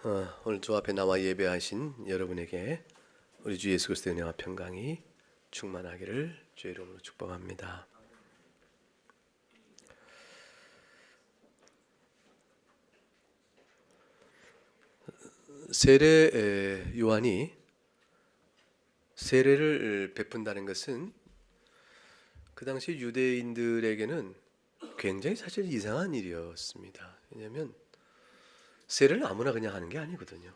오늘 주 앞에 나와 예배하신 여러분에게 우리 주 예수 그리스도의 은혜와 평강이 충만하기를 주의 이름으로 축복합니다. 세례 요한이 세례를 베푼다는 것은 그 당시 유대인들에게는 굉장히 사실 이상한 일이었습니다. 왜냐하면 세례를 아무나 그냥 하는 게 아니거든요.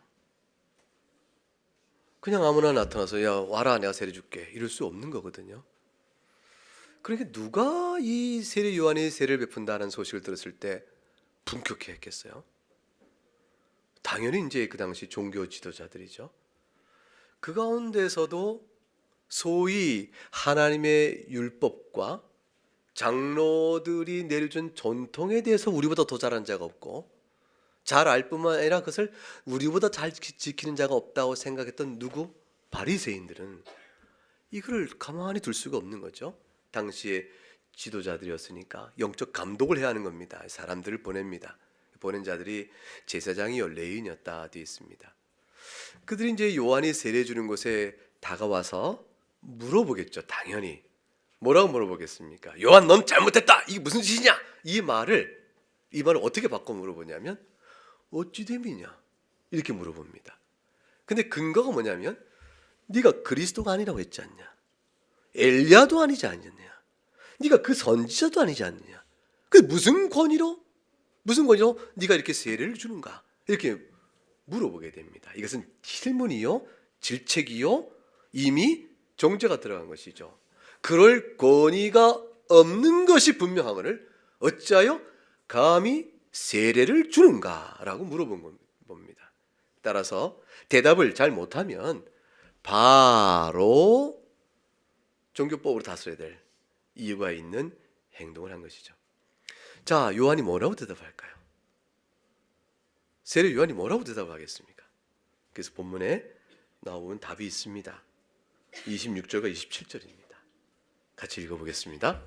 그냥 아무나 나타나서 야 와라 내가 세례 줄게 이럴 수 없는 거거든요. 그러니까 누가 이 세례 요한이 세례를 베푼다는 소식을 들었을 때 분격해 했겠어요? 당연히 이제 그 당시 종교 지도자들이죠. 그 가운데서도 소위 하나님의 율법과 장로들이 내려준 전통에 대해서 우리보다 더 잘하는 자가 없고 잘 알 뿐만 아니라 그것을 우리보다 잘 지키는 자가 없다고 생각했던 누구? 바리새인들은 이걸 가만히 둘 수가 없는 거죠. 당시의 지도자들이었으니까 영적 감독을 해야 하는 겁니다. 사람들을 보냅니다. 보낸 자들이 제사장이요 레위인이었다 되어 있습니다. 그들이 이제 요한이 세례 주는 곳에 다가와서 물어보겠죠. 당연히 뭐라고 물어보겠습니까? 요한 넌 잘못했다. 이게 무슨 짓이냐? 이 말을 어떻게 바꿔 물어보냐면 어찌 됨이냐 이렇게 물어봅니다. 근데 근거가 뭐냐면 네가 그리스도가 아니라고 했지 않냐? 엘리야도 아니지 않느냐? 네가 그 선지자도 아니지 않느냐? 그 무슨 권위로 네가 이렇게 세례를 주는가? 이렇게 물어보게 됩니다. 이것은 질문이요, 질책이요, 이미 정죄가 들어간 것이죠. 그럴 권위가 없는 것이 분명하거늘 어찌하여 감히 세례를 주는가라고 물어본 겁니다. 따라서 대답을 잘 못하면 바로 종교법으로 다스려야 될 이유가 있는 행동을 한 것이죠. 자, 요한이 뭐라고 대답할까요? 세례 요한이 뭐라고 대답을 하겠습니까? 그래서 본문에 나오는 답이 있습니다. 26절과 27절입니다. 같이 읽어보겠습니다.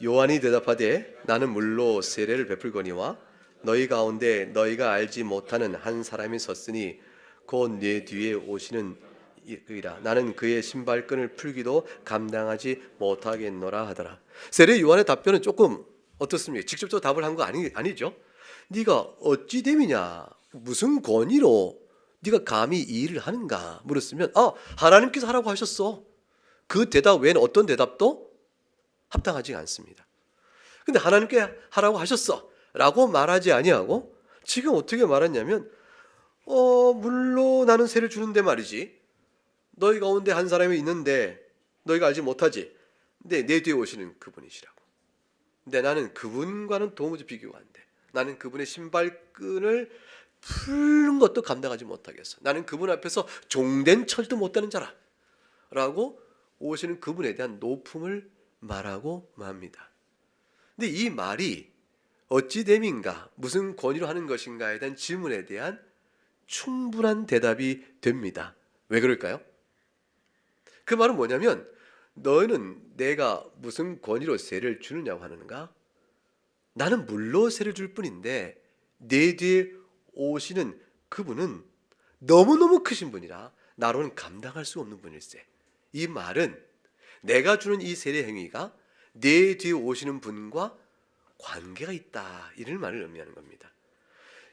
요한이 대답하되 나는 물로 세례를 베풀거니와 너희 가운데 너희가 알지 못하는 한 사람이 섰으니 곧 내 뒤에 오시는 이라. 나는 그의 신발끈을 풀기도 감당하지 못하겠노라 하더라. 세례 요한의 답변은 조금 어떻습니까? 직접적으로 답을 한 거 아니죠? 네가 어찌 됨이냐? 무슨 권위로 네가 감히 이 일을 하는가? 물었으면 하나님께서 하라고 하셨어. 그 대답 외에는 어떤 대답도 합당하지 않습니다. 근데 하나님께 하라고 하셨어 라고 말하지 아니하고 지금 어떻게 말했냐면 물로 나는 세를 주는데 말이지 너희 가운데 한 사람이 있는데 너희가 알지 못하지. 근데 내 뒤에 오시는 그분이시라고. 근데 나는 그분과는 도무지 비교가 안 돼. 나는 그분의 신발끈을 푸는 것도 감당하지 못하겠어. 나는 그분 앞에서 종된 철도 못되는 자라 라고 오시는 그분에 대한 높음을 말하고 맙니다. 근데 이 말이 어찌 됨인가, 무슨 권위로 하는 것인가에 대한 질문에 대한 충분한 대답이 됩니다. 왜 그럴까요? 그 말은 뭐냐면 너희는 내가 무슨 권위로 세례를 주느냐고 하는가? 나는 물로 세례를 줄 뿐인데 내 뒤에 오시는 그분은 너무너무 크신 분이라 나로는 감당할 수 없는 분일세. 이 말은 내가 주는 이 세례 행위가 내 뒤에 오시는 분과 관계가 있다 이런 말을 의미하는 겁니다.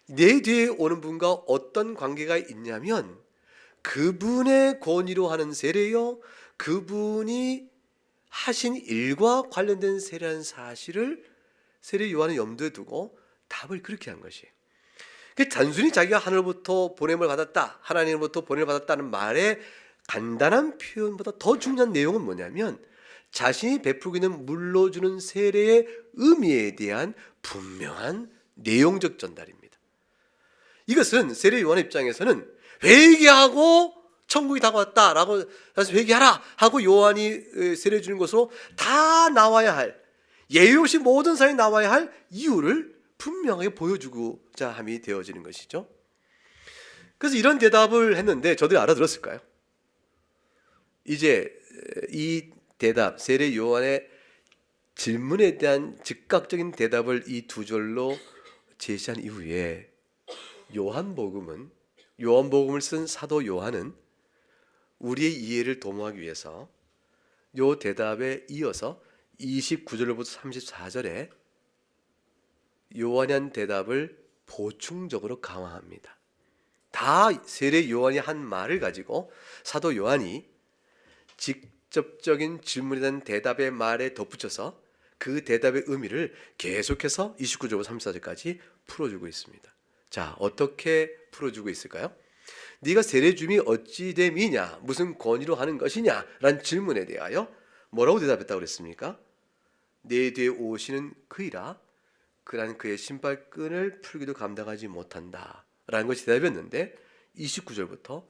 내 뒤에 오는 분과 어떤 관계가 있냐면 그분의 권위로 하는 세례요 그분이 하신 일과 관련된 세례라는 사실을 세례 요한은 염두에 두고 답을 그렇게 한 것이에요. 단순히 자기가 하늘로부터 보냄을 받았다, 하나님으로부터 보냄을 받았다는 말의 간단한 표현보다 더 중요한 내용은 뭐냐면 자신이 베풀고 있는 물로 주는 세례의 의미에 대한 분명한 내용적 전달입니다. 이것은 세례 요한의 입장에서는 회개하고 천국이 다가왔다라고 해서 회개하라 하고 요한이 세례 주는 것으로 다 나와야 할 예외 없이 모든 사람이 나와야 할 이유를 분명하게 보여주고자 함이 되어지는 것이죠. 그래서 이런 대답을 했는데 저들이 알아들었을까요? 이제 이 대답, 세례 요한의 질문에 대한 즉각적인 대답을 이 두 절로 제시한 이후에 요한복음을 쓴 사도 요한은 우리의 이해를 도모하기 위해서 요 대답에 이어서 29절부터 34절에 요한이 한 대답을 보충적으로 강화합니다. 다 세례 요한이 한 말을 가지고 사도 요한이 직접적인 질문에 대한 대답의 말에 덧붙여서 그 대답의 의미를 계속해서 29절부터 34절까지 풀어주고 있습니다. 자, 어떻게 풀어주고 있을까요? 네가 세례 줌이 어찌 됨이냐, 무슨 권위로 하는 것이냐 라는 질문에 대하여 뭐라고 대답했다고 그랬습니까? 내 뒤에 오시는 그이라, 그란 그의 신발끈을 풀기도 감당하지 못한다 라는 것이 대답이었는데, 29절부터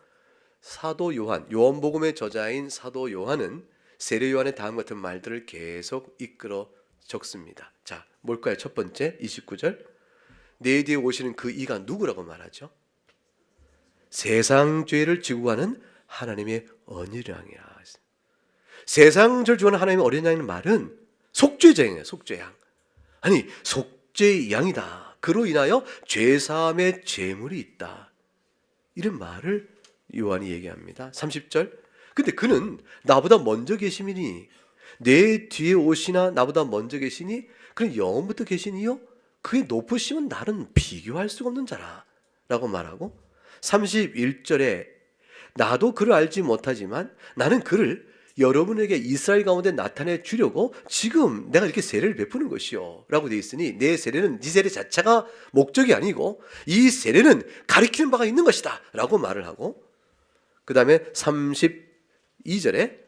사도 요한, 요한복음의 저자인 사도 요한은 세례 요한의 다음 같은 말들을 계속 이끌어 적습니다. 자, 뭘까요? 첫 번째 29절, 내 뒤에 오시는 그 이가 누구라고 말하죠? 세상 죄를 지고 가는 하나님의 어린 양이라. 세상 죄를 지고 가는 하나님의 어린 양이라는 말은 속죄자이에요. 속죄양. 아니, 속죄의 양이다. 그로 인하여 죄사함의 제물이 있다. 이런 말을 요한이 얘기합니다. 30절, 근데 그는 나보다 먼저 계시니, 내 뒤에 오시나 나보다 먼저 계시니, 그는 영원부터 계시니요, 그의 높으심은 나는 비교할 수가 없는 자라 라고 말하고, 31절에 나도 그를 알지 못하지만 나는 그를 여러분에게 이스라엘 가운데 나타내 주려고 지금 내가 이렇게 세례를 베푸는 것이요 라고 되어 있으니, 내 세례는 네 세례 자체가 목적이 아니고 이 세례는 가리키는 바가 있는 것이다 라고 말을 하고, 그 다음에 32절에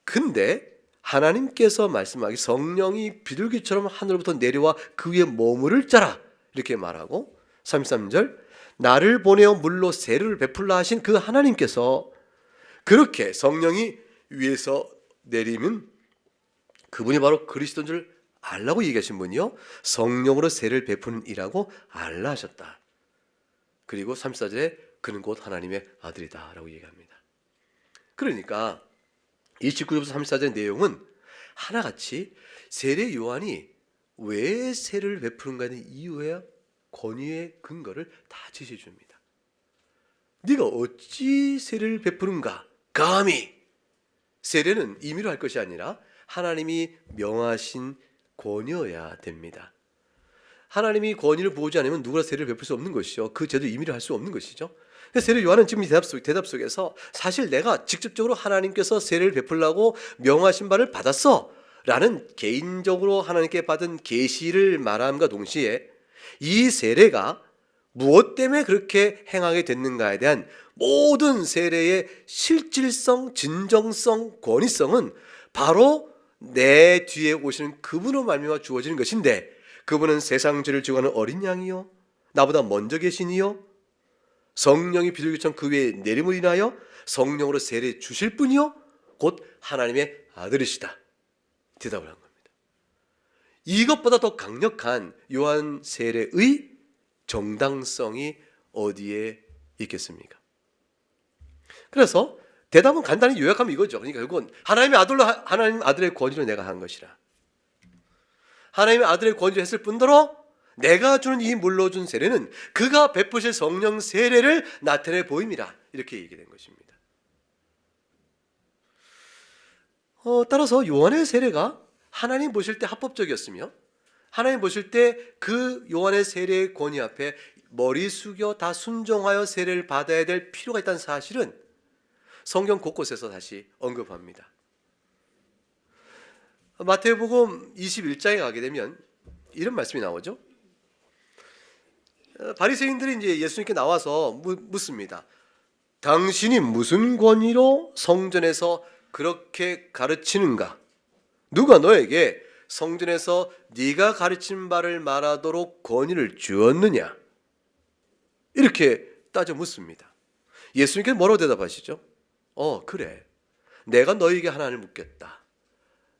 근데 하나님께서 말씀하기 성령이 비둘기처럼 하늘로부터 내려와 그 위에 머무를 자라 이렇게 말하고, 33절 나를 보내어 물로 세례를 베풀라 하신 그 하나님께서 그렇게 성령이 위에서 내리면 그분이 바로 그리스도인 줄 알라고 얘기하신 분이요, 성령으로 세례를 베푸는 이라고 알라 하셨다. 그리고 34절에 그는 곧 하나님의 아들이다 라고 얘기합니다. 그러니까 29절부터 34절의 내용은 하나같이 세례 요한이 왜 세례를 베푸는가에 대한 이유와 권위의 근거를 다 제시해 줍니다. 네가 어찌 세례를 베푸는가? 감히. 세례는 임의로 할 것이 아니라 하나님이 명하신 권위여야 됩니다. 하나님이 권위를 보지 않으면 누구나 세례를 베풀 수 없는 것이죠. 그 제도 임의로 할 수 없는 것이죠. 세례 요한은 지금 이 대답 속에서 사실 내가 직접적으로 하나님께서 세례를 베풀라고 명하신 바를 받았어 라는 개인적으로 하나님께 받은 계시를 말함과 동시에 이 세례가 무엇 때문에 그렇게 행하게 됐는가에 대한 모든 세례의 실질성, 진정성, 권위성은 바로 내 뒤에 오시는 그분으로 말미암아 주어지는 것인데, 그분은 세상 죄를 지고 가는 어린 양이요, 나보다 먼저 계시니요, 성령이 비둘기처럼 그 위에 내림을 인하여 성령으로 세례 주실 분이요, 곧 하나님의 아들이시다 대답을 한 겁니다. 이것보다 더 강력한 요한 세례의 정당성이 어디에 있겠습니까? 그래서 대답은 간단히 요약하면 이거죠. 그러니까 결국은 하나님의 아들로, 하나님 아들의 권위로 내가 한 것이라. 하나님의 아들의 권위로 했을 뿐더러 내가 주는 이 물로 준 세례는 그가 베푸실 성령 세례를 나타내 보임이라, 이렇게 얘기된 것입니다. 따라서 요한의 세례가 하나님 보실 때 합법적이었으며, 하나님 보실 때 그 요한의 세례의 권위 앞에 머리 숙여 다 순종하여 세례를 받아야 될 필요가 있다는 사실은 성경 곳곳에서 다시 언급합니다. 마태복음 21장에 가게 되면 이런 말씀이 나오죠. 바리새인들이 이제 예수님께 나와서 묻습니다. 당신이 무슨 권위로 성전에서 그렇게 가르치는가? 누가 너에게 성전에서 네가 가르친 바를 말하도록 권위를 주었느냐? 이렇게 따져 묻습니다. 예수님께서 뭐라고 대답하시죠? 그래, 내가 너에게 하나를 묻겠다.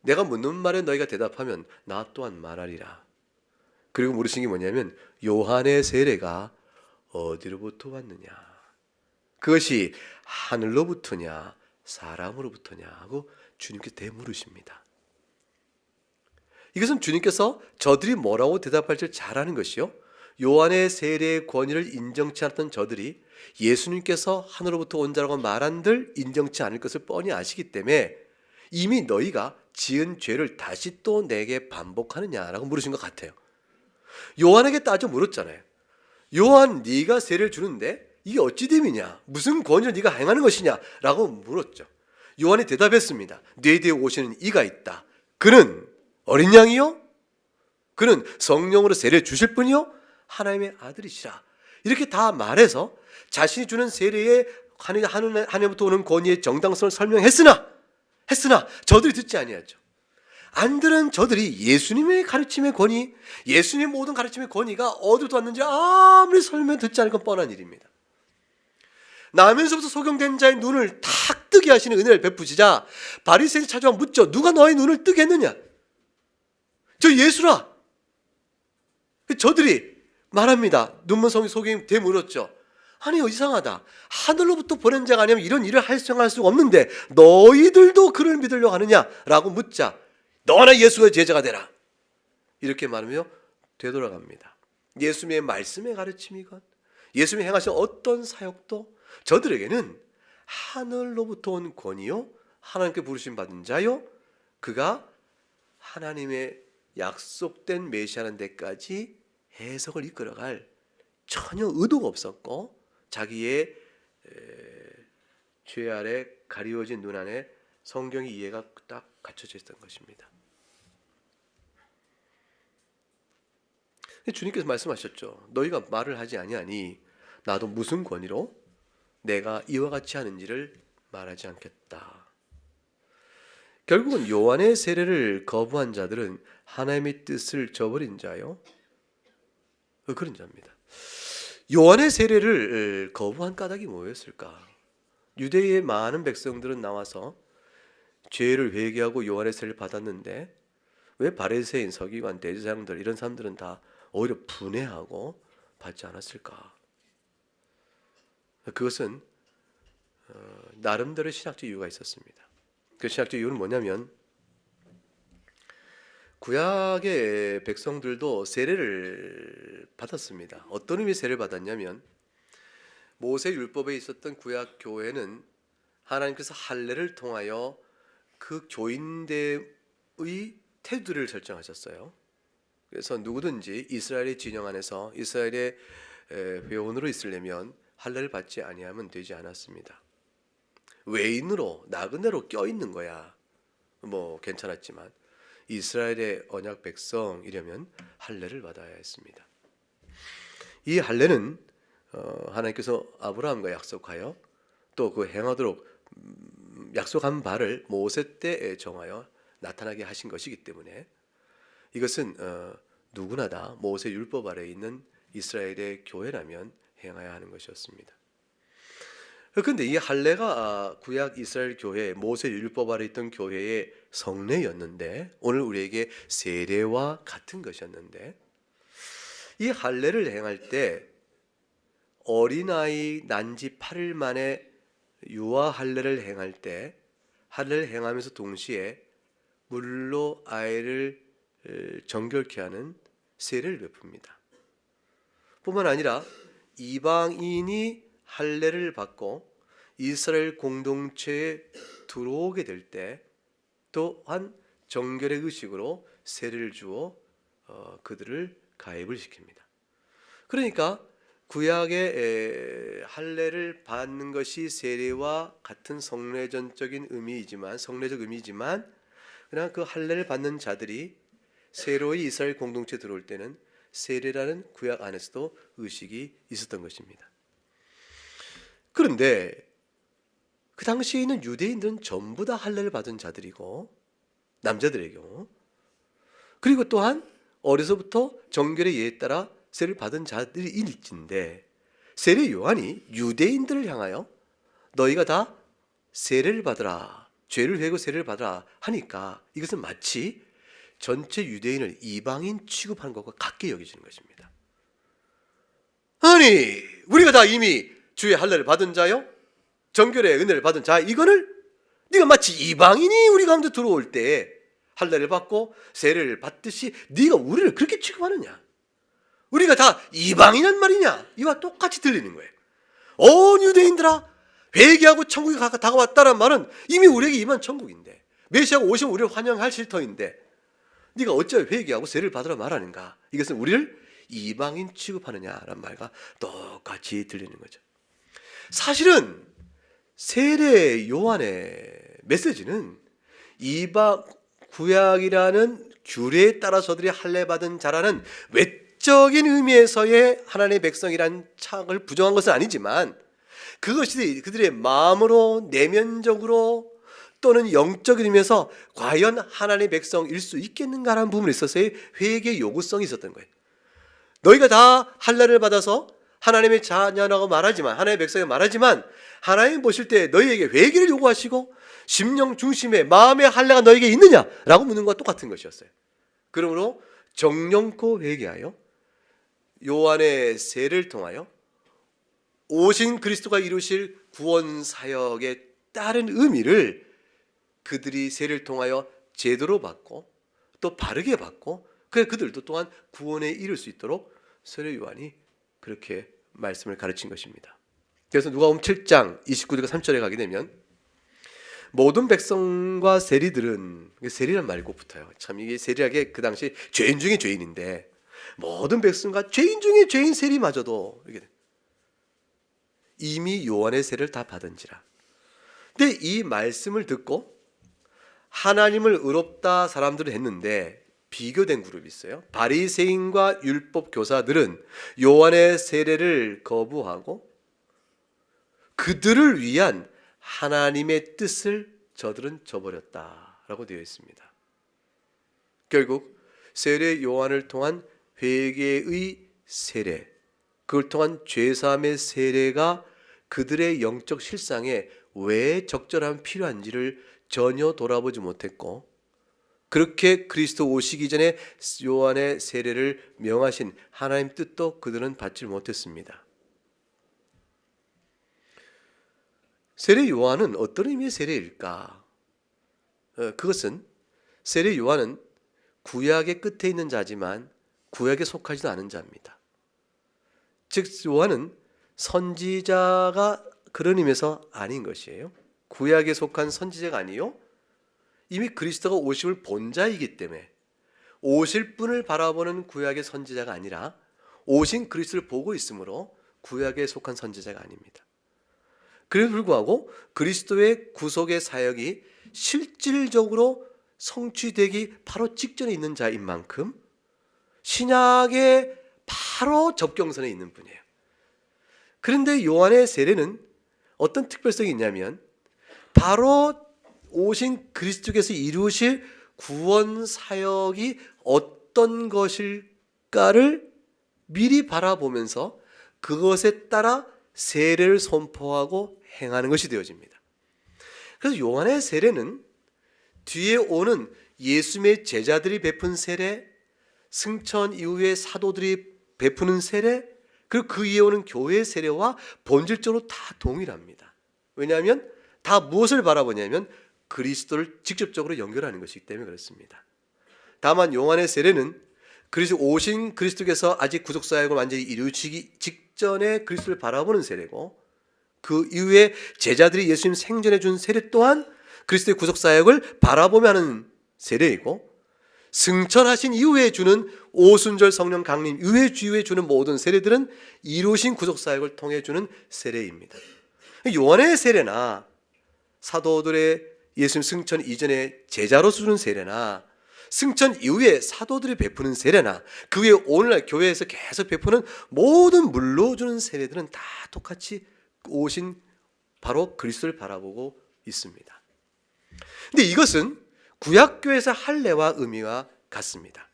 내가 묻는 말에 너희가 대답하면 나 또한 말하리라. 그리고 물으신 게 뭐냐면 요한의 세례가 어디로부터 왔느냐, 그것이 하늘로부터냐 사람으로부터냐 하고 주님께 되물으십니다. 이것은 주님께서 저들이 뭐라고 대답할지 잘 아는 것이요, 요한의 세례의 권위를 인정치 않았던 저들이 예수님께서 하늘로부터 온 자라고 말한들 인정치 않을 것을 뻔히 아시기 때문에 이미 너희가 지은 죄를 다시 또 내게 반복하느냐라고 물으신 것 같아요. 요한에게 따져 물었잖아요. 요한, 네가 세례를 주는데 이게 어찌 됨이냐, 무슨 권위로 네가 행하는 것이냐라고 물었죠. 요한이 대답했습니다. 네 뒤에 오시는 이가 있다. 그는 어린 양이요, 그는 성령으로 세례를 주실 분이요 하나님의 아들이시라. 이렇게 다 말해서 자신이 주는 세례에 하나님부터 오는 권위의 정당성을 설명했으나 저들이 듣지 아니하죠. 안 들은 저들이 예수님의 가르침의 권위, 예수님의 모든 가르침의 권위가 어디서 왔는지 아무리 설명 듣지 않을 건 뻔한 일입니다. 나면서부터 소경된 자의 눈을 탁 뜨게 하시는 은혜를 베푸시자 바리새인이 찾아와 묻죠. 누가 너의 눈을 뜨게 했느냐? 저 예수라. 저들이 말합니다. 눈먼 성이 소경이 되물었죠. 아니, 이상하다. 하늘로부터 보낸 자가 아니면 이런 일을 할수 없는데 너희들도 그를 믿으려고 하느냐라고 묻자 너나 예수의 제자가 되라. 이렇게 말하며 되돌아갑니다. 예수님의 말씀의 가르침이건 예수님이 행하신 어떤 사역도 저들에게는 하늘로부터 온 권위요, 하나님께 부르심 받은 자요, 그가 하나님의 약속된 메시아라는 데까지 해석을 이끌어갈 전혀 의도가 없었고 자기의 죄 아래 가리워진 눈 안에 성경의 이해가 딱 갖춰져 있었던 것입니다. 주님께서 말씀하셨죠. 너희가 말을 하지 아니하니 나도 무슨 권위로 내가 이와 같이 하는지를 말하지 않겠다. 결국은 요한의 세례를 거부한 자들은 하나님의 뜻을 저버린 자요, 그런 자입니다. 요한의 세례를 거부한 까닭이 뭐였을까? 유대의 많은 백성들은 나와서 죄를 회개하고 요한의 세례를 받았는데 왜 바리새인, 서기관, 대제사장들 이런 사람들은 다 오히려 분해하고 받지 않았을까? 그것은 나름대로 신학적 이유가 있었습니다. 그 신학적 이유는 뭐냐면 구약의 백성들도 세례를 받았습니다. 어떤 의미의 세례를 받았냐면 모세 율법에 있었던 구약 교회는 하나님께서 할례를 통하여 그 교인대의 태도를 설정하셨어요. 그래서 누구든지 이스라엘의 진영 안에서 이스라엘의 회원으로 있으려면 할례를 받지 아니하면 되지 않았습니다. 외인으로 나그네로 껴있는 거야 뭐 괜찮았지만 이스라엘의 언약 백성이려면 할례를 받아야 했습니다. 이 할례는 하나님께서 아브라함과 약속하여 또 그 행하도록 약속한 바를 모세 때 정하여 나타나게 하신 것이기 때문에 이것은 누구나 다 모세 율법 아래에 있는 이스라엘의 교회라면 행해야 하는 것이었습니다. 그런데 이 할례가 구약 이스라엘 교회, 모세 율법 아래 있던 교회의 성례였는데 오늘 우리에게 세례와 같은 것이었는데 이 할례를 행할 때 어린아이 난지 8일 만에 유아 할례를 행할 때 할례를 행하면서 동시에 물로 아이를 정결케 하는 세례를 베풉니다. 뿐만 아니라 이방인이 할례를 받고 이스라엘 공동체에 들어오게 될 때 또한 정결의 의식으로 세례를 주어 그들을 가입을 시킵니다. 그러니까 구약의 할례를 받는 것이 세례와 같은 성례적 의미이지만 그러나 그 할례를 받는 자들이 새로이 이스라엘 공동체에 들어올 때는 세례라는 구약 안에서도 의식이 있었던 것입니다. 그런데 그 당시에 있는 유대인들은 전부 다 할례를 받은 자들이고 남자들의 경우 그리고 또한 어려서부터 정결의 예에 따라 세례를 받은 자들이 일진데 세례 요한이 유대인들을 향하여 너희가 다 세례를 받으라, 죄를 회개하고 세례를 받으라 하니까 이것은 마치 전체 유대인을 이방인 취급하는 것과 같게 여기시는 것입니다. 아니 우리가 다 이미 주의 할례를 받은 자요, 정결의 은혜를 받은 자, 이거를 네가 마치 이방인이 우리 가운데 들어올 때 할례를 받고 세례를 받듯이 네가 우리를 그렇게 취급하느냐? 우리가 다 이방인란 말이냐? 이와 똑같이 들리는 거예요. 온 유대인들아 회개하고 천국이 다가왔다는 말은 이미 우리에게 임한 천국인데, 메시아가 오시면 우리를 환영할 쉴터인데 네가 어찌 회개하고 세례를 받으라 말하는가? 이것은 우리를 이방인 취급하느냐라는 말과 똑같이 들리는 거죠. 사실은 세례 요한의 메시지는 이방 구약이라는 규례에 따라 저들이 할례 받은 자라는 외적인 의미에서의 하나님의 백성이란 착을 부정한 것은 아니지만, 그것이 그들의 마음으로 내면적으로 또는 영적인 의미에서 과연 하나님의 백성일 수 있겠는가라는 부분에 있어서의 회개 요구성이 있었던 거예요. 너희가 다 할례를 받아서 하나님의 자녀라고 말하지만, 하나님의 백성이 말하지만, 하나님 보실 때 너희에게 회개를 요구하시고 심령 중심에 마음의 할례가 너희에게 있느냐라고 묻는 것과 똑같은 것이었어요. 그러므로 정령코 회개하여 요한의 세례를 통하여 오신 그리스도가 이루실 구원 사역에 따른 의미를 그들이 세례를 통하여 제대로 받고 또 바르게 받고, 그래 그들도 또한 구원에 이를 수 있도록 세례 요한이 그렇게 말씀을 가르친 것입니다. 그래서 누가복음 7장 29절과 30절에 가게 되면 모든 백성과 세리들은, 세리란 말이 꼭 붙어요. 참 이게 세리하게 그 당시 죄인 중에 죄인인데, 모든 백성과 죄인 중에 죄인 세리마저도 이렇게 이미 요한의 세례를 다 받은지라. 근데 이 말씀을 듣고 하나님을 의롭다 사람들은 했는데 비교된 그룹이 있어요. 바리새인과 율법 교사들은 요한의 세례를 거부하고 그들을 위한 하나님의 뜻을 저들은 저버렸다라고 되어 있습니다. 결국 세례 요한을 통한 회개의 세례, 그걸 통한 죄사함의 세례가 그들의 영적 실상에 왜 적절함 필요한지를 전혀 돌아보지 못했고, 그렇게 그리스도 오시기 전에 요한의 세례를 명하신 하나님 뜻도 그들은 받지 못했습니다. 세례 요한은 어떤 의미의 세례일까? 그것은 세례 요한은 구약의 끝에 있는 자지만 구약에 속하지도 않은 자입니다. 즉 요한은 선지자가 그런 의미에서 아닌 것이에요. 구약에 속한 선지자가 아니요, 이미 그리스도가 오심을 본 자이기 때문에 오실 분을 바라보는 구약의 선지자가 아니라 오신 그리스도를 보고 있으므로 구약에 속한 선지자가 아닙니다. 그래도 불구하고 그리스도의 구속의 사역이 실질적으로 성취되기 바로 직전에 있는 자인 만큼 신약의 바로 접경선에 있는 분이에요. 그런데 요한의 세례는 어떤 특별성이 있냐면, 바로 오신 그리스도께서 이루실 구원 사역이 어떤 것일까를 미리 바라보면서 그것에 따라 세례를 선포하고 행하는 것이 되어집니다. 그래서 요한의 세례는 뒤에 오는 예수님의 제자들이 베푼 세례, 승천 이후에 사도들이 베푸는 세례, 그리고 그 이에 오는 교회의 세례와 본질적으로 다 동일합니다. 왜냐하면 다 무엇을 바라보냐면 그리스도를 직접적으로 연결하는 것이기 때문에 그렇습니다. 다만 요한의 세례는 그리스도 오신 그리스도께서 아직 구속사역을 완전히 이루시기 직전에 그리스도를 바라보는 세례고, 그 이후에 제자들이 예수님 생전에 준 세례 또한 그리스도의 구속사역을 바라보며 하는 세례이고, 승천하신 이후에 주는 오순절 성령 강림 이후에 주는 모든 세례들은 이루신 구속사역을 통해 주는 세례입니다. 요한의 세례나 사도들의 예수님 승천 이전에 제자로서 주는 세례나 승천 이후에 사도들이 베푸는 세례나 그 후에 오늘날 교회에서 계속 베푸는 모든 물러주는 세례들은 다 똑같이 오신 바로 그리스도를 바라보고 있습니다. 근데 이것은 구약교회에서 할례와 의미와 같습니다.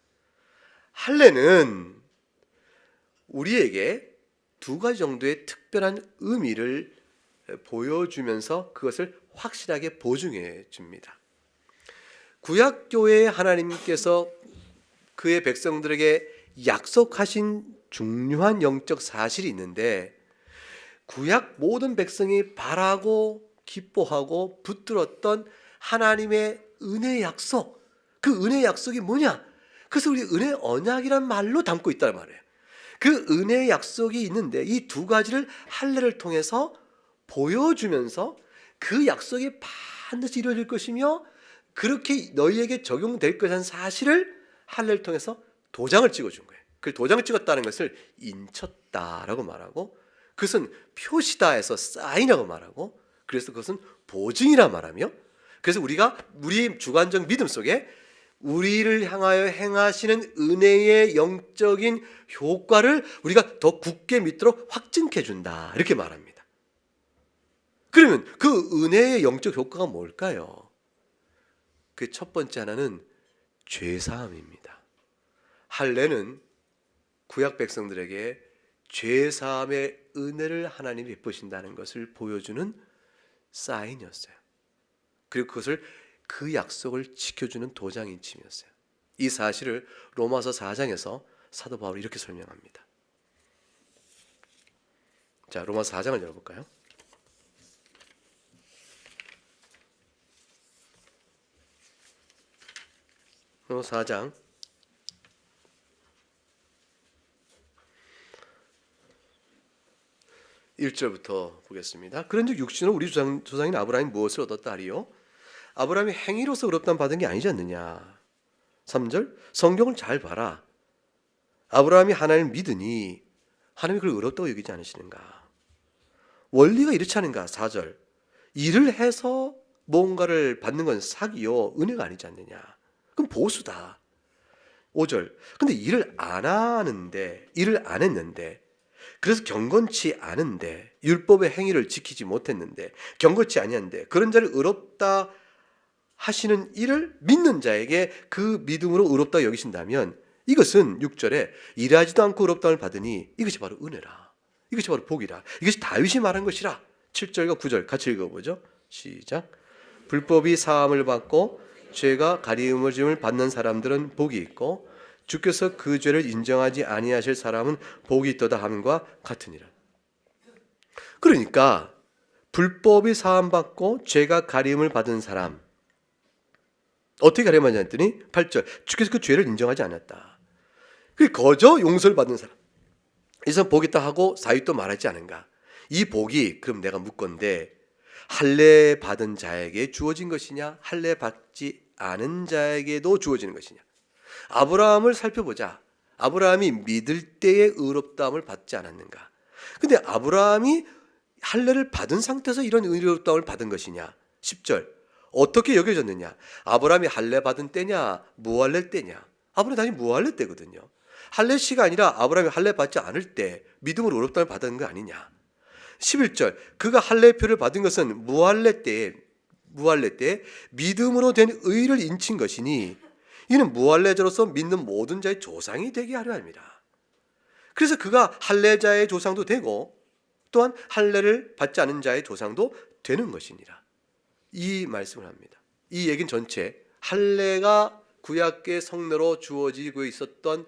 할례는 우리에게 두 가지 정도의 특별한 의미를 보여주면서 그것을 확실하게 보증해 줍니다. 구약교회의 하나님께서 그의 백성들에게 약속하신 중요한 영적 사실이 있는데, 구약 모든 백성이 바라고 기뻐하고 붙들었던 하나님의 은혜 약속, 그 은혜 약속이 뭐냐? 그래서 우리 은혜 언약이란 말로 담고 있다는 말이에요. 그 은혜의 약속이 있는데 이 두 가지를 할례를 통해서 보여주면서 그 약속이 반드시 이루어질 것이며 그렇게 너희에게 적용될 것이라는 사실을 할례를 통해서 도장을 찍어준 거예요. 그 도장을 찍었다는 것을 인쳤다라고 말하고, 그것은 표시다 해서 사인이라고 말하고, 그래서 그것은 보증이라 말하며, 그래서 우리가 우리 주관적 믿음 속에 우리를 향하여 행하시는 은혜의 영적인 효과를 우리가 더 굳게 믿도록 확증해 준다, 이렇게 말합니다. 그러면 그 은혜의 영적 효과가 뭘까요? 그 첫 번째 하나는 죄사함입니다. 할례는 구약 백성들에게 죄사함의 은혜를 하나님이 베푸신다는 것을 보여주는 사인이었어요. 그리고 그것을 그 약속을 지켜주는 도장인침이었어요. 이 사실을 로마서 4장에서 사도 바울이 이렇게 설명합니다. 자, 로마서 4장을 열어볼까요? 로마서 4장 1절부터 보겠습니다. 그런즉 육신으로 우리 조상인 아브라함이 무엇을 얻었다 하리요? 아브라함이 행위로서 의롭다함 받은 게 아니지 않느냐. 3절 성경을 잘 봐라. 아브라함이 하나님을 믿으니 하나님이 그를 의롭다고 여기지 않으시는가. 원리가 이렇지 않은가. 4절 일을 해서 뭔가를 받는 건 사기요 은혜가 아니지 않느냐. 그럼 보수다. 5절 근데 일을 안 했는데 그래서 경건치 않은데 율법의 행위를 지키지 못했는데 경건치 아니한데 그런 자를 의롭다 하시는 이를 믿는 자에게 그 믿음으로 의롭다 여기신다면 이것은 6절에 일하지도 않고 의롭다함을 받으니 이것이 바로 은혜라. 이것이 바로 복이라. 이것이 다윗이 말한 것이라. 7절과 9절 같이 읽어보죠. 시작. 불법이 사함을 받고 죄가 가리움을 받는 사람들은 복이 있고 주께서 그 죄를 인정하지 아니하실 사람은 복이 있도다 함과 같으니라. 그러니까 불법이 사함받고 죄가 가리움을 받은 사람, 어떻게 가리움하지 않았더니 8절 주께서 그 죄를 인정하지 않았다. 거저 용서를 받는 사람, 이 사람 복 있다 하고 사윗도 말하지 않은가. 이 복이 그럼 내가 묻건대 할례 받은 자에게 주어진 것이냐 할례 받지 않은 자에게도 주어지는 것이냐. 아브라함을 살펴보자. 아브라함이 믿을 때의 의롭다함을 받지 않았는가. 근데 아브라함이 할례를 받은 상태에서 이런 의롭다함을 받은 것이냐. 10절 어떻게 여겨졌느냐. 아브라함이 할례 받은 때냐 무할례 때냐. 아브라함이 당연히 무할례 때거든요. 할례 시가 아니라 아브라함이 할례 받지 않을 때 믿음으로 의롭다함을 받은 거 아니냐. 11절 그가 할례표를 받은 것은 무할례 때에 믿음으로 된 의를 인친 것이니 이는 무할례자로서 믿는 모든 자의 조상이 되게 하려 합니다. 그래서 그가 할례자의 조상도 되고 또한 할례를 받지 않은 자의 조상도 되는 것이니라. 이 말씀을 합니다. 이 얘기는 전체 할례가 구약의 성례로 주어지고 있었던,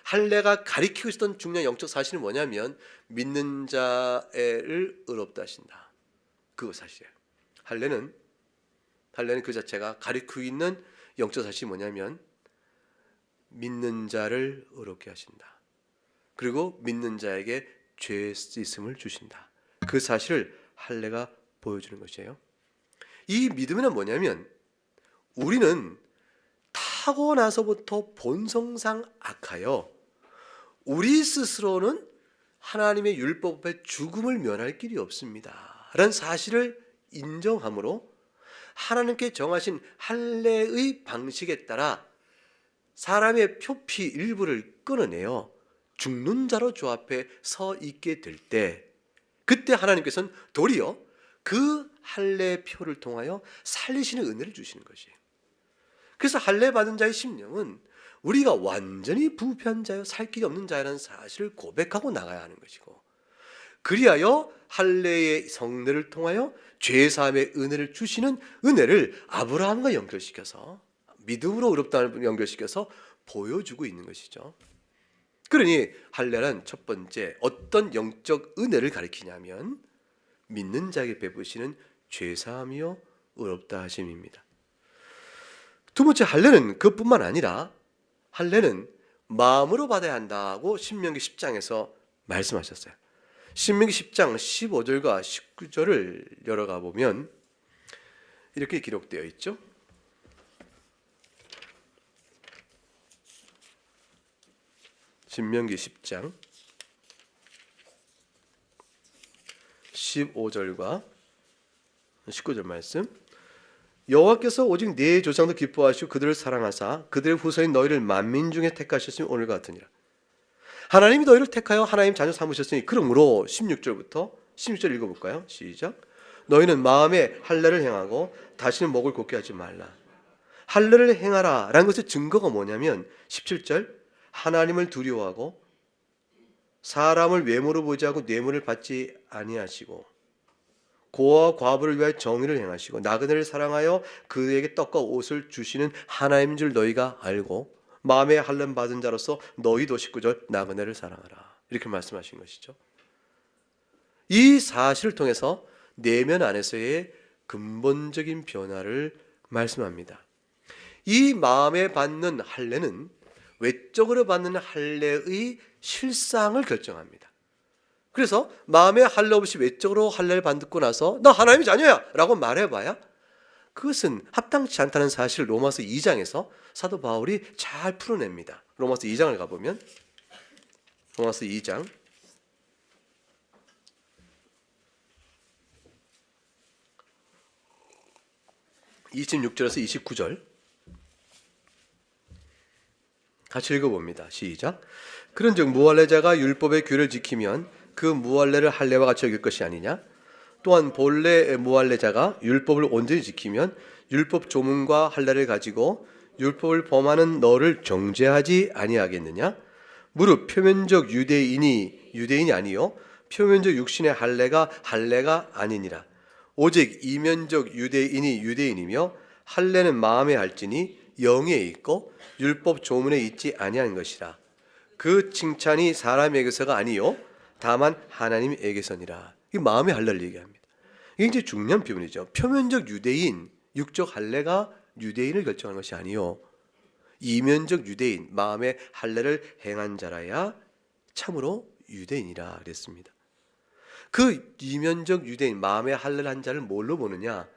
할례가 가리키고 있었던 중요한 영적 사실은 뭐냐면 믿는 자를 의롭다 하신다. 그거 사실이에요. 할례는 그 자체가 가리키고 있는 영적 사실이 뭐냐면 믿는 자를 의롭게 하신다. 그리고 믿는 자에게 죄 씻음을 주신다. 그 사실을 할례가 보여주는 것이에요. 이 믿음은 뭐냐면 우리는 타고나서부터 본성상 악하여 우리 스스로는 하나님의 율법 앞에 죽음을 면할 길이 없습니다 라는 사실을 인정함으로 하나님께 정하신 할례의 방식에 따라 사람의 표피 일부를 끊어내어 죽는 자로 주 앞에 서 있게 될 때, 그때 하나님께서는 도리어 그 할례 표를 통하여 살리시는 은혜를 주시는 것이에요. 그래서 할례 받은 자의 심령은 우리가 완전히 부패한 자요 살 길이 없는 자라는 사실을 고백하고 나가야 하는 것이고, 그리하여 할례의 성례를 통하여 죄사함의 은혜를 주시는 은혜를 아브라함과 연결시켜서 믿음으로 의롭다를 연결시켜서 보여주고 있는 것이죠. 그러니 할례는 첫 번째 어떤 영적 은혜를 가리키냐면 믿는 자에게 베푸시는 죄사함이요 의롭다 하심입니다. 두 번째 할례는 그것뿐만 아니라 할례는 마음으로 받아야 한다고 신명기 10장에서 말씀하셨어요. 신명기 10장 15절과 19절을 열어가 보면 이렇게 기록되어 있죠. 신명기 10장 15절과 19절 말씀. 여호와께서 오직 네 조상도 기뻐하시고 그들을 사랑하사 그들의 후손인 너희를 만민 중에 택하셨으니 오늘과 같으니라. 하나님이 너희를 택하여 하나님 자녀 삼으셨으니 그러므로 16절 읽어볼까요? 시작. 너희는 마음에 할례를 행하고 다시는 목을 곧게 하지 말라. 할례를 행하라 라는 것의 증거가 뭐냐면 17절 하나님을 두려워하고 사람을 외모로 보지 않고 뇌물을 받지 아니하시고 고아와 과부를 위하여 정의를 행하시고 나그네를 사랑하여 그에게 떡과 옷을 주시는 하나님인 줄 너희가 알고 마음에 할례 받은 자로서 너희도 19절 나그네를 사랑하라 이렇게 말씀하신 것이죠. 이 사실을 통해서 내면 안에서의 근본적인 변화를 말씀합니다. 이 마음에 받는 할례는 외적으로 받는 할례의 실상을 결정합니다. 그래서 마음에 할례 없이 외적으로 할례를 받고 나서 나 하나님의 자녀야 라고 말해봐야 그것은 합당치 않다는 사실을 로마서 2장에서 사도 바울이 잘 풀어냅니다. 로마서 2장을 가보면 로마서 2장 26절에서 29절 같이 읽어봅니다. 시작. 그런즉 무할례자가 율법의 규를 지키면 그 무할례를 할례와 같이 여길 것이 아니냐? 또한 본래 무할례자가 율법을 온전히 지키면 율법 조문과 할례를 가지고 율법을 범하는 너를 정죄하지 아니하겠느냐? 무릇 표면적 유대인이 아니요 표면적 육신의 할례가 아니니라. 오직 이면적 유대인이 유대인이며 할례는 마음에 할지니 영에 있고 율법 조문에 있지 아니한 것이라. 그 칭찬이 사람에게서가 아니요 다만 하나님에게서니라. 이 마음의 할례를 얘기합니다. 이게 굉장히 중요한 부분이죠. 표면적 유대인, 육적 할례가 유대인을 결정하는 것이 아니요 이면적 유대인, 마음의 할례를 행한 자라야 참으로 유대인이라 그랬습니다. 그 이면적 유대인, 마음의 할례를 한 자를 뭘로 보느냐?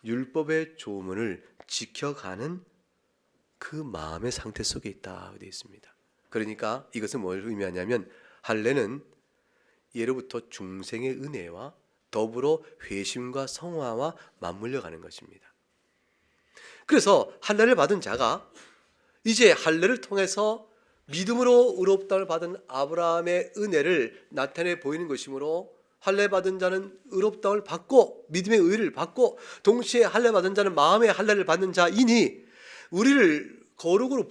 율법의 조문을 지켜가는 그 마음의 상태 속에 있다 되어 있습니다. 그러니까 이것은 뭘 의미하냐면 할례는 예로부터 중생의 은혜와 더불어 회심과 성화와 맞물려 가는 것입니다. 그래서 할례를 받은 자가 이제 할례를 통해서 믿음으로 의롭다를 받은 아브라함의 은혜를 나타내 보이는 것이므로 할례 받은 자는 의롭다를 받고 믿음의 의를 받고 동시에 할례 받은 자는 마음의 할례를 받는 자이니 우리를 거룩으로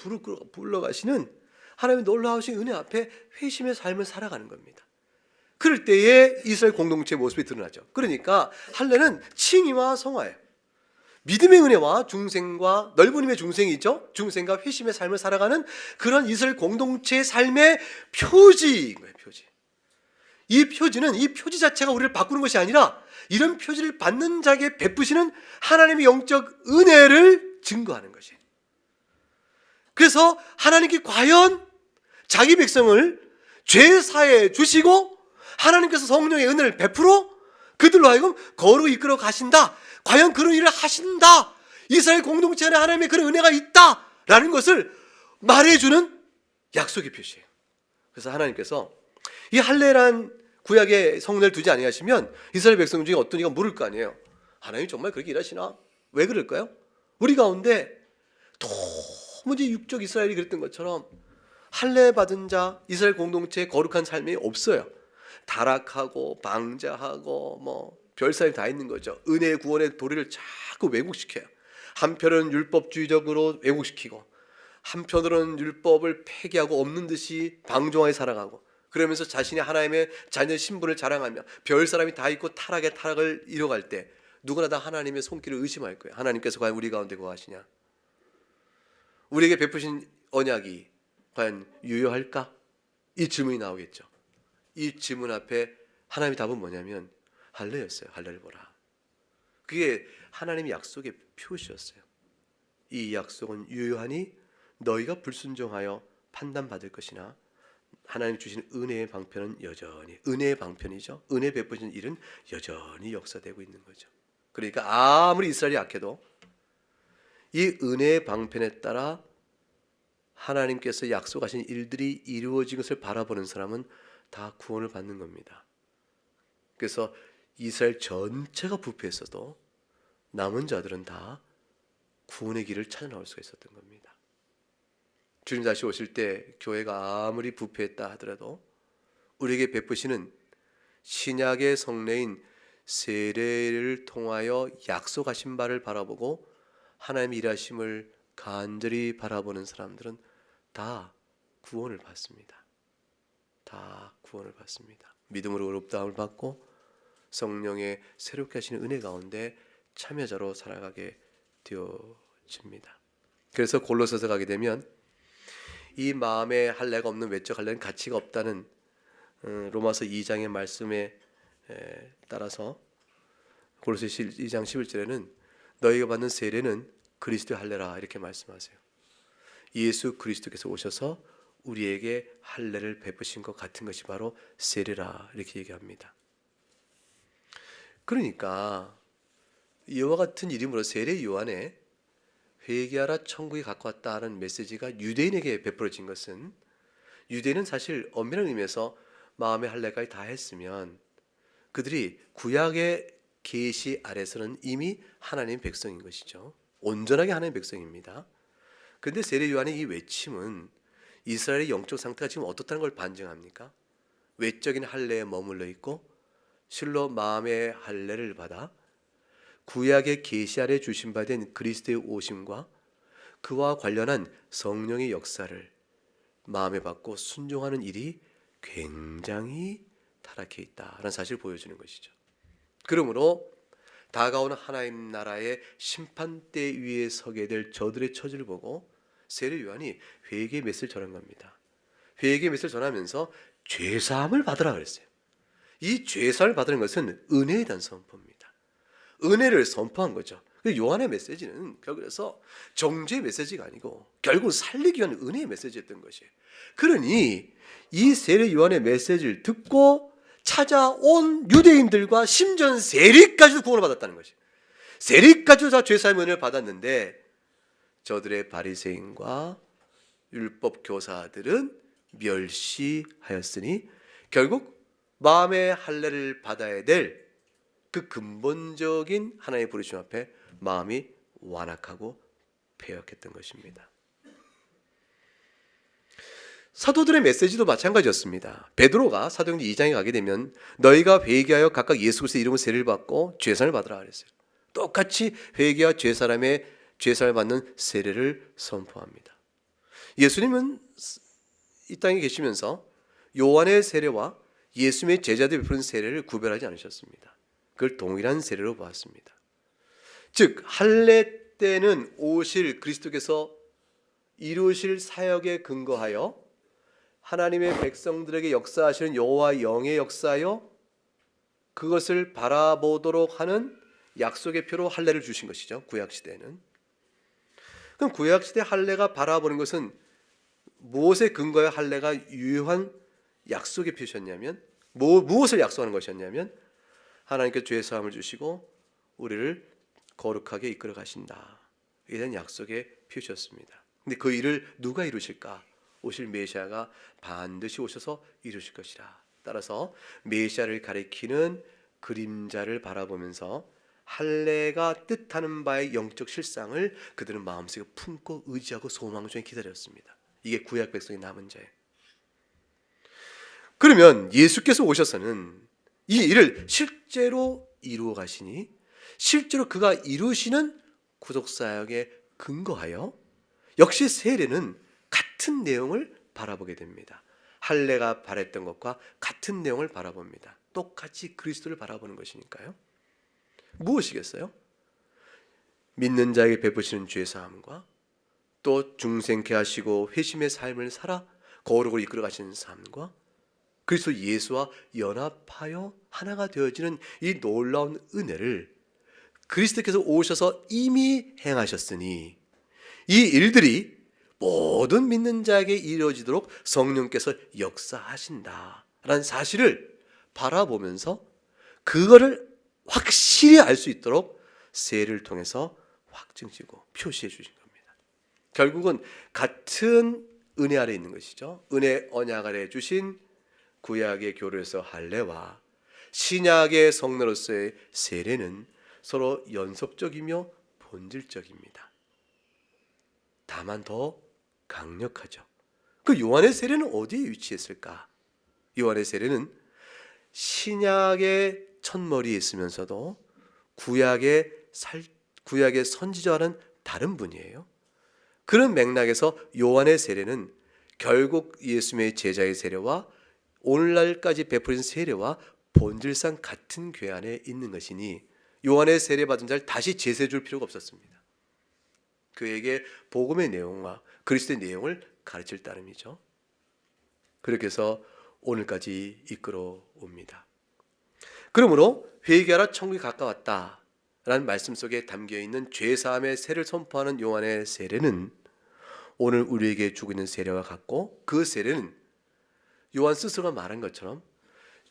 불러가시는 하나님의 놀라우신 은혜 앞에 회심의 삶을 살아가는 겁니다. 그럴 때에 이스라엘 공동체의 모습이 드러나죠. 그러니까 할례는 칭의와 성화예요. 믿음의 은혜와 중생과 넓은 힘의 중생이 있죠. 중생과 회심의 삶을 살아가는 그런 이스라엘 공동체의 삶의 표지인 거예요. 표지. 이 표지는 이 표지 자체가 우리를 바꾸는 것이 아니라 이런 표지를 받는 자에게 베푸시는 하나님의 영적 은혜를 증거하는 것이에요. 그래서 하나님께 과연 자기 백성을 죄 사해 주시고 하나님께서 성령의 은혜를 베풀어 그들로 하여금 거룩히 이끌어 가신다. 과연 그런 일을 하신다. 이스라엘 공동체 안에 하나님의 그런 은혜가 있다라는 것을 말해주는 약속의 표시예요. 그래서 하나님께서 이 할례란 구약의 성례를 두지 아니하시면 이스라엘 백성 중에 어떤 이가 물을 거 아니에요. 하나님 정말 그렇게 일하시나? 왜 그럴까요? 우리 가운데 도무지 육적 이스라엘이 그랬던 것처럼 할례 받은 자 이스라엘 공동체의 거룩한 삶이 없어요. 타락하고 방자하고 별사이 다 있는 거죠. 은혜 구원의 도리를 자꾸 왜곡시켜요. 한편은 율법주의적으로 왜곡시키고 한편으로는 율법을 폐기하고 없는 듯이 방종하게 살아가고 그러면서 자신이 하나님의 자녀 신분을 자랑하며 별사람이 다 있고 타락을 이뤄갈 때 누구나 다 하나님의 손길을 의심할 거예요. 하나님께서 과연 우리 가운데 거하시냐? 우리에게 베푸신 언약이 과연 유효할까? 이 질문이 나오겠죠. 이 질문 앞에 하나님의 답은 뭐냐면 할례였어요. 할례를 보라. 그게 하나님의 약속의 표시였어요. 이 약속은 유효하니 너희가 불순종하여 판단받을 것이나 하나님 주신 은혜의 방편은 여전히 은혜의 방편이죠. 은혜 베푸시는 일은 여전히 역사되고 있는 거죠. 그러니까 아무리 이스라엘이 약해도 이 은혜의 방편에 따라 하나님께서 약속하신 일들이 이루어진 것을 바라보는 사람은 다 구원을 받는 겁니다. 그래서 이스라엘 전체가 부패했어도 남은 자들은 다 구원의 길을 찾아 나올 수가 있었던 겁니다. 주님 다시 오실 때 교회가 아무리 부패했다 하더라도 우리에게 베푸시는 신약의 성례인 세례를 통하여 약속하신 바를 바라보고 하나님의 일하심을 간절히 바라보는 사람들은 다 구원을 받습니다. 다 구원을 받습니다. 믿음으로 의롭다함을 받고 성령의 새롭게 하시는 은혜 가운데 참여자로 살아가게 되어집니다. 그래서 골로새서 가게 되면 이 마음에 할례가 없는 외적 할례는 가치가 없다는 로마서 2장의 말씀에 따라서 골로새 2장 11절에는 너희가 받는 세례는 그리스도의 할례라 이렇게 말씀하세요. 예수 그리스도께서 오셔서 우리에게 할례를 베푸신 것 같은 것이 바로 세례라 이렇게 얘기합니다. 그러니까 이와 같은 이름으로 세례 요한에 회개하라 천국이 가까웠다 하는 메시지가 유대인에게 베풀어진 것은 유대인은 사실 엄밀한 의미에서 마음의 할례까지 다 했으면 그들이 구약의 계시 아래서는 이미 하나님의 백성인 것이죠. 온전하게 하나님의 백성입니다. 그런데 세례 요한의 이 외침은 이스라엘의 영적 상태가 지금 어떻다는 걸 반증합니까? 외적인 할례에 머물러 있고 실로 마음의 할례를 받아 구약의 계시 아래 주신 바 된 그리스도의 오심과 그와 관련한 성령의 역사를 마음에 받고 순종하는 일이 굉장히 타락해 있다라는 사실을 보여주는 것이죠. 그러므로 다가오는 하나님 나라의 심판대 위에 서게 될 저들의 처지를 보고 세례 요한이 회개의 메시지를 전한 겁니다. 회개의 메시지를 전하면서 죄사함을 받으라 그랬어요. 이 죄사함을 받는 것은 은혜에 대한 선포입니다. 은혜를 선포한 거죠. 요한의 메시지는 그래서 정죄의 메시지가 아니고 결국 살리기 위한 은혜의 메시지였던 것이에요. 그러니 이 세례 요한의 메시지를 듣고 찾아온 유대인들과 심지어 세리까지도 구원을 받았다는 것이에요. 세리까지도 다 죄사함의 은혜를 받았는데 저들의 바리새인과 율법 교사들은 멸시하였으니 결국 마음의 할례를 받아야 될 그 근본적인 하나님의 부르심 앞에 마음이 완악하고 패역했던 것입니다. 사도들의 메시지도 마찬가지였습니다. 베드로가 사도행전 2장에 가게 되면 너희가 회개하여 각각 예수 그리스도의 이름으로 세례를 받고 죄사함을 받으라 그랬어요. 똑같이 회개와 죄사함을 받는 세례를 선포합니다. 예수님은 이 땅에 계시면서 요한의 세례와 예수님의 제자들이 베푸는 세례를 구별하지 않으셨습니다. 그걸 동일한 세례로 보았습니다. 즉 할례 때는 오실 그리스도께서 이루실 사역에 근거하여 하나님의 백성들에게 역사하시는 여호와 영의 역사요 그것을 바라보도록 하는 약속의 표로 할례를 주신 것이죠. 구약시대에는. 그럼 구약시대 할례가 바라보는 것은 무엇에 근거해 할례가 유효한 약속의 표시였냐면 무엇을 약속하는 것이었냐면 하나님께 죄 사함을 주시고 우리를 거룩하게 이끌어 가신다. 이에 대한 약속의 표시였습니다. 근데 그 일을 누가 이루실까? 오실 메시아가 반드시 오셔서 이루실 것이라. 따라서 메시아를 가리키는 그림자를 바라보면서 할례가 뜻하는 바의 영적 실상을 그들은 마음속에 품고 의지하고 소망 중에 기다렸습니다. 이게 구약 백성의 남은 자예요. 그러면 예수께서 오셔서는 이 일을 실제로 이루어 가시니 실제로 그가 이루시는 구속사역에 근거하여 역시 세례는 같은 내용을 바라보게 됩니다. 할례가 바랬던 것과 같은 내용을 바라봅니다. 똑같이 그리스도를 바라보는 것이니까요. 무엇이겠어요? 믿는 자에게 베푸시는 죄사함과 또 중생케 하시고 회심의 삶을 살아 거룩으로 이끌어 가시는 삶과 그리스도 예수와 연합하여 하나가 되어지는 이 놀라운 은혜를 그리스도께서 오셔서 이미 행하셨으니 이 일들이 모든 믿는 자에게 이루어지도록 성령께서 역사하신다라는 사실을 바라보면서 그거를 확실히 알 수 있도록 세례를 통해서 확증지고 표시해 주신 겁니다. 결국은 같은 은혜 아래 있는 것이죠. 은혜 언약 아래 주신 구약의 교로에서 할례와 신약의 성례로서의 세례는 서로 연속적이며 본질적입니다. 다만 더 강력하죠. 그 요한의 세례는 어디에 위치했을까? 요한의 세례는 신약의 첫머리에 있으면서도 구약의 선지자와는 다른 분이에요. 그런 맥락에서 요한의 세례는 결국 예수님의 제자의 세례와 오늘날까지 베풀린 세례와 본질상 같은 궤 안에 있는 것이니 요한의 세례 받은 자를 다시 제세 줄 필요가 없었습니다. 그에게 복음의 내용과 그리스도의 내용을 가르칠 따름이죠. 그렇게 해서 오늘까지 이끌어 옵니다. 그러므로 회개하라 천국이 가까웠다 라는 말씀 속에 담겨있는 죄사함의 세례를 선포하는 요한의 세례는 오늘 우리에게 주고 있는 세례와 같고, 그 세례는 요한 스스로가 말한 것처럼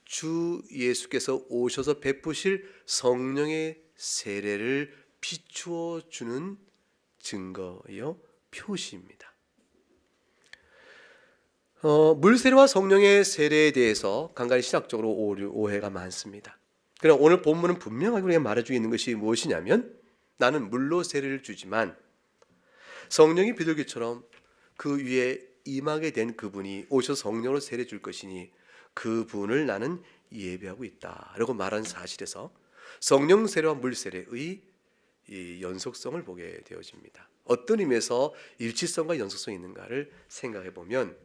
주 예수께서 오셔서 베푸실 성령의 세례를 비추어 주는 증거요 표시입니다. 물세례와 성령의 세례에 대해서 간간히 신학적으로 오해가 많습니다. 그러나 오늘 본문은 분명하게 우리가 말해주고 있는 것이 무엇이냐면, 나는 물로 세례를 주지만 성령이 비둘기처럼 그 위에 임하게 된 그분이 오셔서 성령으로 세례 줄 것이니 그분을 나는 예배하고 있다 라고 말한 사실에서 성령 세례와 물 세례의 이 연속성을 보게 되어집니다. 어떤 의미에서 일치성과 연속성이 있는가를 생각해 보면,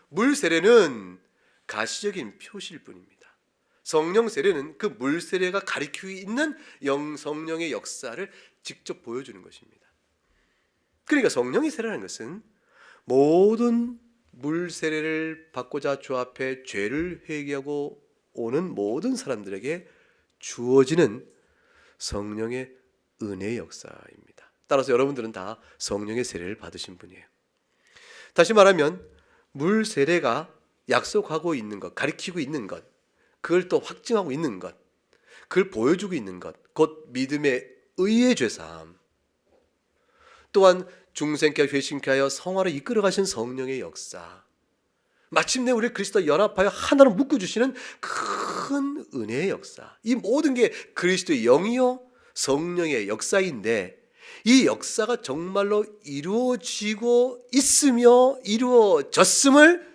물 세례는 가시적인 표시일 뿐입니다. 성령 세례는 그 물 세례가 가리키고 있는 성령의 역사를 직접 보여주는 것입니다. 그러니까 성령의 세례라는 것은 모든 물 세례를 받고자 주 앞에 죄를 회개하고 오는 모든 사람들에게 주어지는 성령의 은혜의 역사입니다. 따라서 여러분들은 다 성령의 세례를 받으신 분이에요. 다시 말하면 물 세례가 약속하고 있는 것, 가리키고 있는 것, 그걸 또 확증하고 있는 것, 그걸 보여주고 있는 것, 곧 믿음의 의의 죄사함, 또한 중생케 회심케 하여 성화로 이끌어 가신 성령의 역사, 마침내 우리 그리스도와 연합하여 하나로 묶어주시는 큰 은혜의 역사, 이 모든 게 그리스도의 영이요 성령의 역사인데, 이 역사가 정말로 이루어지고 있으며 이루어졌음을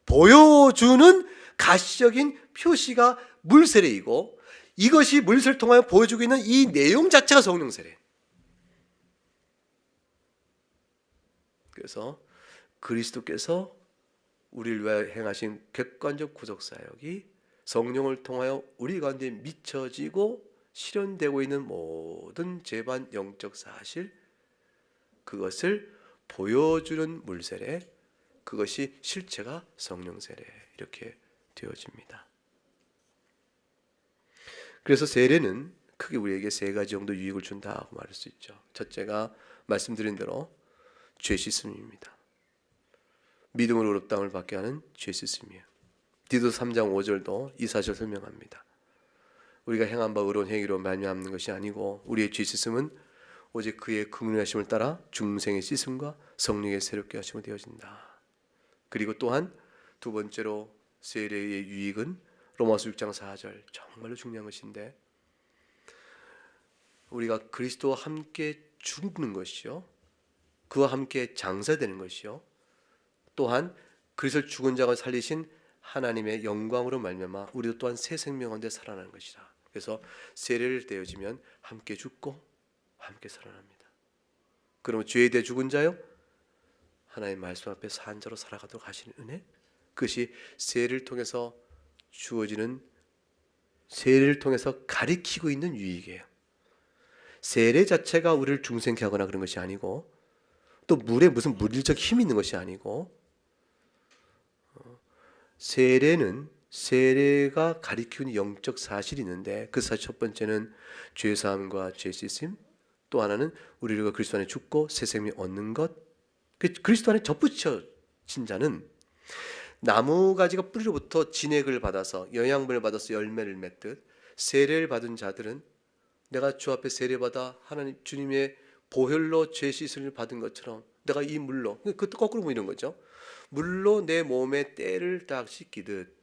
보여주는 가시적인 표시가 물세례이고, 이것이 물세례를 통하여 보여주고 있는 이 내용 자체가 성령세례. 그래서 그리스도께서 우리를 위하여 행하신 객관적 구속사역이 성령을 통하여 우리 가운데 미쳐지고 실현되고 있는 모든 재반 영적 사실, 그것을 보여주는 물세례, 그것이 실체가 성령세례, 이렇게 되어집니다. 그래서 세례는 크게 우리에게 세 가지 정도 유익을 준다고 말할 수 있죠. 첫째가 말씀드린 대로 죄 씻음입니다. 믿음으로 의롭다함을 받게 하는 죄 씻음이에요. 디도서 3장 5절도 이 사실을 설명합니다. 우리가 행한 바 의로운 행위로 말미암는 것이 아니고 우리의 죄 씻음은 오직 그의 긍휼하심을 따라 중생의 씻음과 성령의 새롭게 하심으로 되어진다. 그리고 또한 두 번째로 세례의 유익은 로마서 6장 4절, 정말로 중요한 것인데, 우리가 그리스도와 함께 죽는 것이요, 그와 함께 장사되는 것이요, 또한 그리스도를 죽은 자가 살리신 하나님의 영광으로 말미암아 우리도 또한 새 생명 가운데 살아나는 것이다. 그래서 세례를 떼어지면 함께 죽고 함께 살아납니다. 그러면 죄에 대해 죽은 자요, 하나님의 말씀 앞에 산 자로 살아가도록 하시는 은혜, 그것이 세례를 통해서 주어지는, 세례를 통해서 가리키고 있는 유익이에요. 세례 자체가 우리를 중생케 하거나 그런 것이 아니고, 또 물에 무슨 물리적 힘이 있는 것이 아니고, 세례가 가리키는 영적 사실이 있는데, 그 사실 첫 번째는 죄사함과 죄 씻음, 또 하나는 우리가 그리스도 안에 죽고 새 생명 얻는 것, 그리스도 안에 접붙여진 자는 나무 가지가 뿌리로부터 진액을 받아서 영양분을 받아서 열매를 맺듯 세례를 받은 자들은 내가 주 앞에 세례받아 하나님 주님의 보혈로 죄 씻음을 받은 것처럼 내가 이 물로, 그것도 거꾸로 보이는 거죠. 물로 내 몸의 때를 딱 씻기듯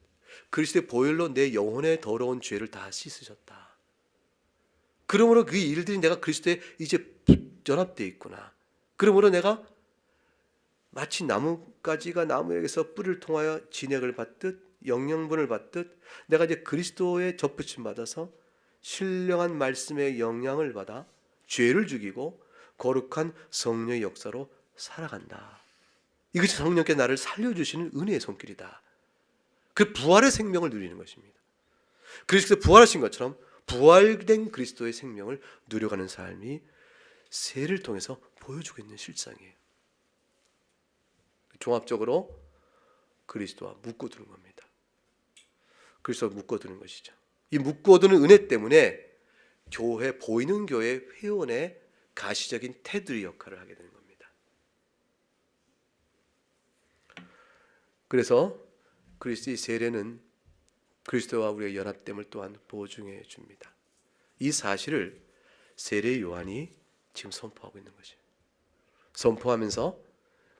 그리스도의 보혈로 내 영혼의 더러운 죄를 다 씻으셨다. 그러므로 그 일들이 내가 그리스도에 이제 연합되어 있구나. 그러므로 내가 마치 나뭇가지가 나무에게서 뿌리를 통하여 진액을 받듯 영양분을 받듯 내가 이제 그리스도의 접붙임 받아서 신령한 말씀의 영향을 받아 죄를 죽이고 거룩한 성령의 역사로 살아간다. 이것이 성령께 나를 살려주시는 은혜의 손길이다. 그 부활의 생명을 누리는 것입니다. 그리스도 부활하신 것처럼 부활된 그리스도의 생명을 누려가는 삶이 세를 통해서 보여주고 있는 실상이에요. 종합적으로 그리스도와 묶어두는 겁니다. 그리스도와 묶어두는 것이죠. 이 묶어두는 은혜 때문에 교회, 보이는 교회 회원의 가시적인 테두리 역할을 하게 되는 겁니다. 그래서 그리스도의 세례는 그리스도와 우리의 연합됨을 또한 보증해 줍니다. 이 사실을 세례 요한이 지금 선포하고 있는 것이에요. 선포하면서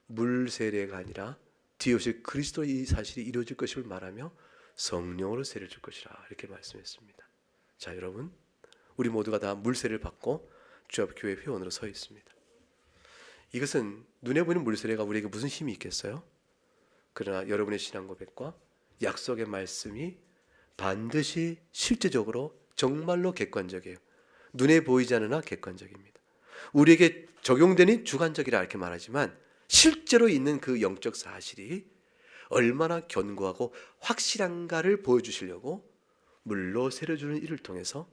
물 세례가 아니라 뒤에 오실 그리스도의 이 사실이 이루어질 것을 말하며 성령으로 세례를 줄 것이라 이렇게 말씀했습니다. 자, 여러분, 우리 모두가 다 물 세례를 받고 주 앞 교회 회원으로 서 있습니다. 이것은 눈에 보이는 물 세례가 우리에게 무슨 힘이 있겠어요? 그러나 여러분의 신앙 고백과 약속의 말씀이 반드시 실제적으로 정말로 객관적이에요. 눈에 보이지 않으나 객관적입니다. 우리에게 적용되는 주관적이라 이렇게 말하지만 실제로 있는 그 영적 사실이 얼마나 견고하고 확실한가를 보여주시려고 물로 세례 주는 일을 통해서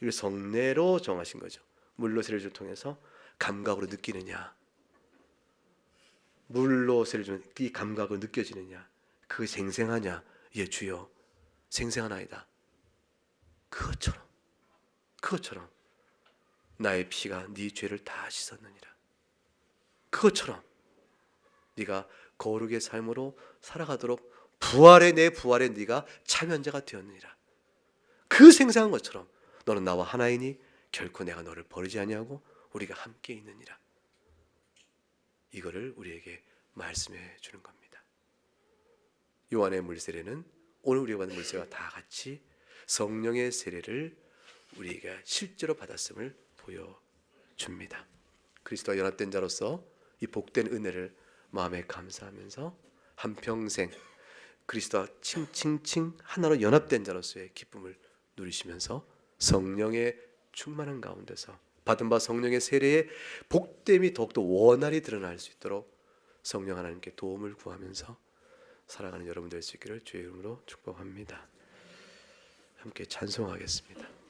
이를 성례로 정하신 거죠. 물로 세례를 통해서 감각으로 느끼느냐, 물로 세례를 주는 이 감각으로 느껴지느냐, 그게 생생하냐, 예 주여 생생하나이다. 그것처럼 나의 피가 네 죄를 다 씻었느니라. 그것처럼 네가 거룩의 삶으로 살아가도록 내 부활에 네가 참여자가 되었느니라. 그 생생한 것처럼 너는 나와 하나이니 결코 내가 너를 버리지 아니하고 우리가 함께 있느니라. 이거를 우리에게 말씀해 주는 겁니다. 요한의 물세례는 오늘 우리가 받는 물세례와 다 같이 성령의 세례를 우리가 실제로 받았음을 보여줍니다. 그리스도와 연합된 자로서 이 복된 은혜를 마음에 감사하면서 한평생 그리스도와 칭칭칭 하나로 연합된 자로서의 기쁨을 누리시면서 성령의 충만한 가운데서 받은 바 성령의 세례의 복됨이 더욱더 원활히 드러날 수 있도록 성령 하나님께 도움을 구하면서 살아가는 여러분 될 수 있기를 주의 이름으로 축복합니다. 함께 찬송하겠습니다.